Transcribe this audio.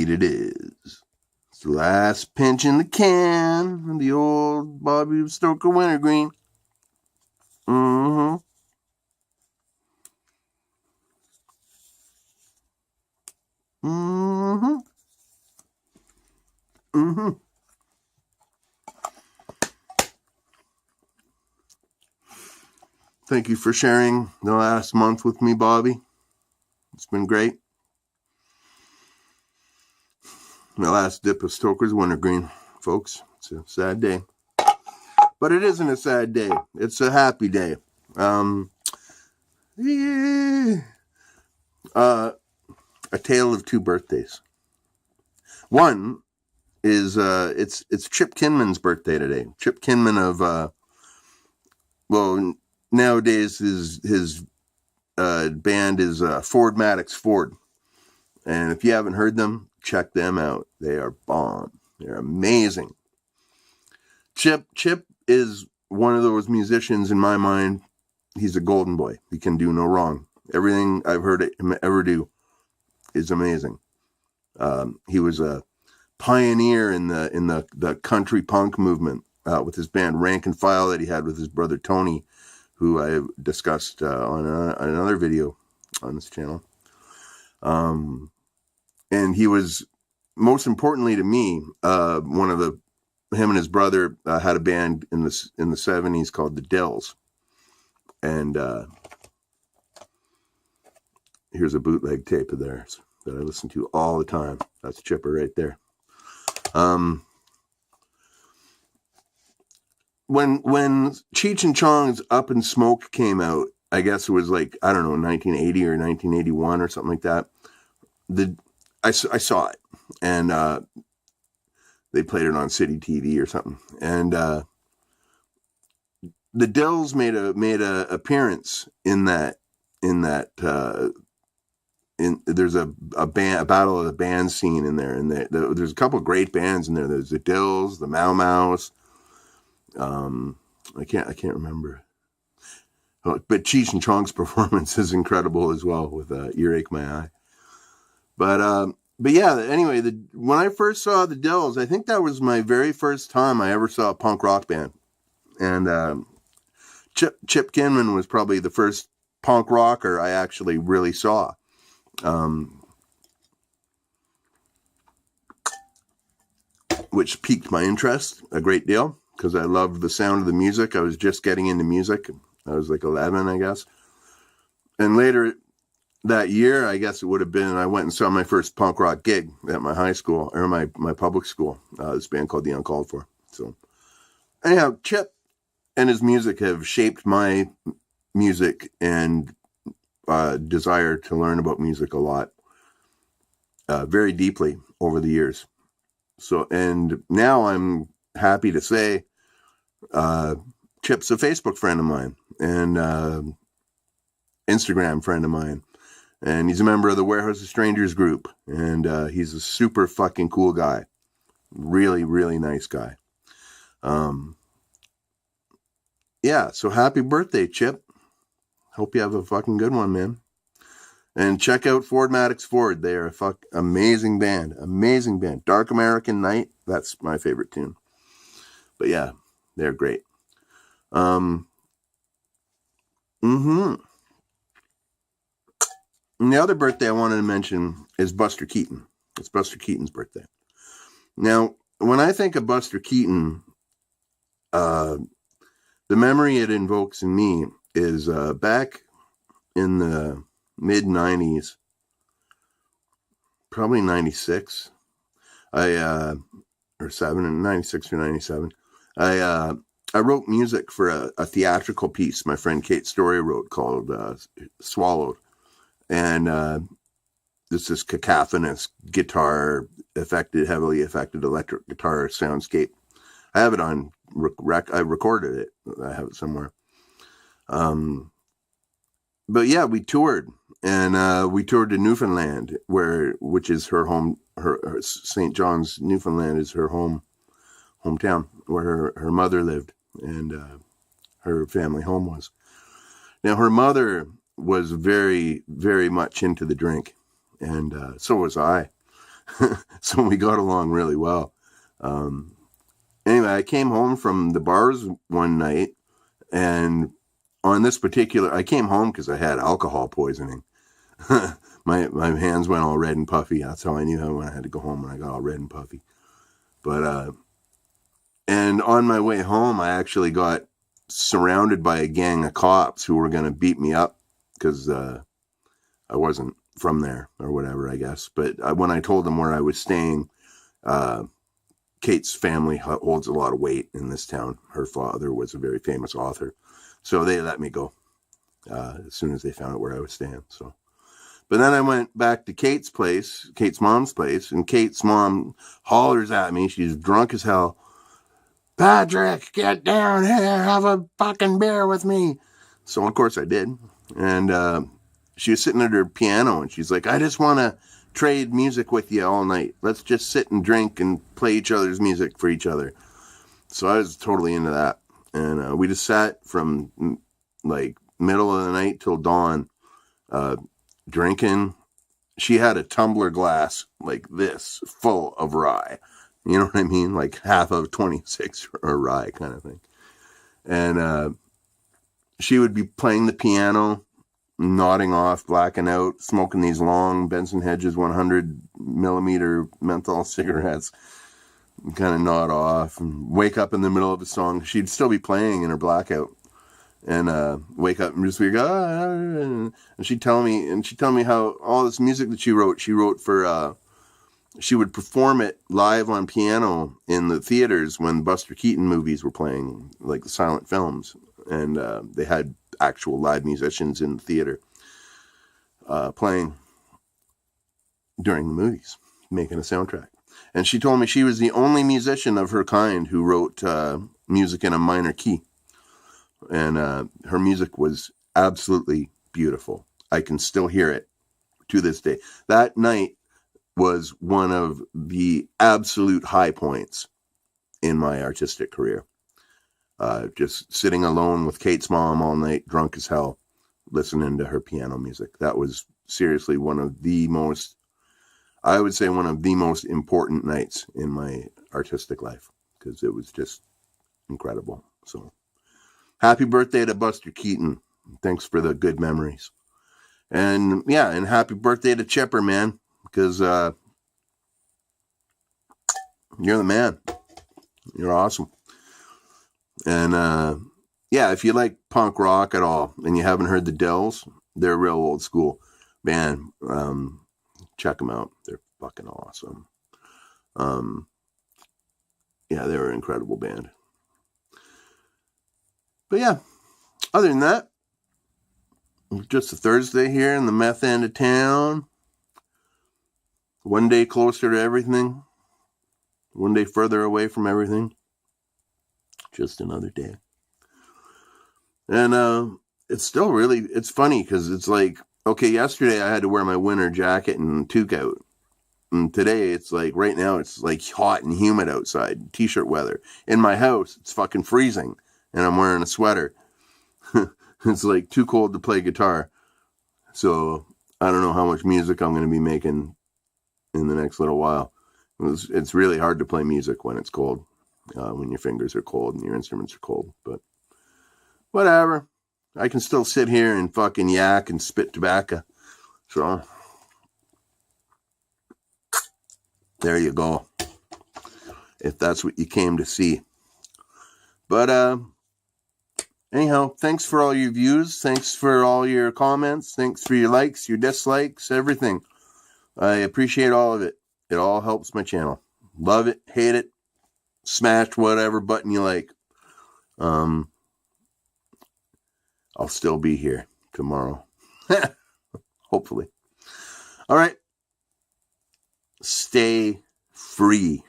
Indeed it is. It's the last pinch in the can of the old Bobby Stoker Wintergreen. Mm-hmm. Mm-hmm. Mm-hmm. Thank you for sharing the last month with me, Bobby. It's been great. My last dip of Stoker's Wintergreen, folks. It's a sad day. But it isn't a sad day. It's a happy day. Yeah. A tale of two birthdays. One is it's Chip Kinman's birthday today. Chip Kinman of nowadays his band is Ford Maddox Ford. And if you haven't heard them, check them out. They are bomb. They're amazing. Chip is one of those musicians in my mind. He's a golden boy. He can do no wrong. Everything I've heard him ever do is amazing. He was a pioneer in the country punk movement with his band Rank and File that he had with his brother Tony, who I discussed on another video on this channel. And he was, most importantly to me, him and his brother had a band in the 70s called the Dells. And here's a bootleg tape of theirs that I listen to all the time. That's Chipper right there. When Cheech and Chong's Up in Smoke came out, I guess it was like, I don't know, 1980 or 1981 or something like that. I saw it, and they played it on City TV or something. And the Dills made a appearance in that. There's a battle of the band scene in there, and there's a couple of great bands in there. There's the Dills, the Mau Maus. I can't remember. But Cheech and Chong's performance is incredible as well with Earache My Eye. But yeah, anyway, when I first saw the Dills, I think that was my very first time I ever saw a punk rock band. And Chip Kinman was probably the first punk rocker I actually really saw. Which piqued my interest a great deal because I loved the sound of the music. I was just getting into music. I was like 11, I guess. And later that year, I guess it would have been, I went and saw my first punk rock gig at my high school, or my public school, this band called The Uncalled For. So anyhow, Chip and his music have shaped my music and desire to learn about music a lot, very deeply over the years. So, and now I'm happy to say Chip's a Facebook friend of mine and Instagram friend of mine. And he's a member of the Warehouse of Strangers group. And he's a super fucking cool guy. Really, really nice guy. Yeah, so happy birthday, Chip. Hope you have a fucking good one, man. And check out Ford Maddox Ford. They are a amazing band. Amazing band. Dark American Night. That's my favorite tune. But yeah, they're great. And the other birthday I wanted to mention is Buster Keaton. It's Buster Keaton's birthday. Now, when I think of Buster Keaton, the memory it invokes in me is back in the mid-90s, probably 96, or 96 or 97. I wrote music for a theatrical piece my friend Kate Story wrote called Swallowed. And it's this cacophonous guitar heavily affected electric guitar soundscape. I have it on I recorded it. I have it somewhere. But yeah, we toured, and we toured to Newfoundland, which is her home. Her St. John's, Newfoundland, is her hometown, where her mother lived, and her family home was. Now, her mother was very, very much into the drink, and so was I. So we got along really well. Anyway, I came home from the bars one night, and on this particular, I came home because I had alcohol poisoning. my hands went all red and puffy. That's how I knew when I had to go home, when I got all red and puffy. But and on my way home, I actually got surrounded by a gang of cops who were going to beat me up because I wasn't from there or whatever, I guess. But when I told them where I was staying, Kate's family holds a lot of weight in this town. Her father was a very famous author. So they let me go as soon as they found out where I was staying. So, but then I went back to Kate's place, Kate's mom's place, and Kate's mom hollers at me. She's drunk as hell. Patrick, get down here, have a fucking beer with me. So, of course, I did. And she was sitting at her piano, and she's like, I just want to trade music with you all night. Let's just sit and drink and play each other's music for each other. So I was totally into that. And we just sat from, like, middle of the night till dawn, drinking. She had a tumbler glass like this, full of rye. You know what I mean? Like half of 26 or rye kind of thing. And she would be playing the piano, nodding off, blacking out, smoking these long Benson Hedges 100 millimeter menthol cigarettes, kind of nod off and wake up in the middle of a song. She'd still be playing in her blackout and wake up and just be like, and she'd tell me how all this music that she wrote for, she would perform it live on piano in the theaters when Buster Keaton movies were playing, like the silent films. And they had actual live musicians in the theater playing during the movies, making a soundtrack. And she told me she was the only musician of her kind who wrote music in a minor key. And her music was absolutely beautiful. I can still hear it to this day. That night was one of the absolute high points in my artistic career. Just sitting alone with Kate's mom all night, drunk as hell, listening to her piano music. That was seriously one of the most important nights in my artistic life, because it was just incredible. So happy birthday to Buster Keaton. Thanks for the good memories. And yeah, and happy birthday to Chipper, man, because you're the man. You're awesome. And yeah, if you like punk rock at all and you haven't heard the Dells, they're real old school band. Check them out. They're fucking awesome. Yeah, they're an incredible band. But yeah, other than that, just a Thursday here in the meth end of town. One day closer to everything. One day further away from everything. Just another day. And it's still really, it's funny because it's like, okay, yesterday I had to wear my winter jacket and toque out. And today it's like, right now it's like hot and humid outside, t-shirt weather. In my house, it's fucking freezing and I'm wearing a sweater. It's like too cold to play guitar. So I don't know how much music I'm going to be making in the next little while. It's really hard to play music when it's cold, when your fingers are cold and your instruments are cold. But whatever. I can still sit here and fucking yak and spit tobacco. So there you go. If that's what you came to see. But anyhow, thanks for all your views. Thanks for all your comments. Thanks for your likes, your dislikes, everything. I appreciate all of it. It all helps my channel. Love it, hate it, smash whatever button you like. I'll still be here tomorrow. Hopefully. All right. Stay free.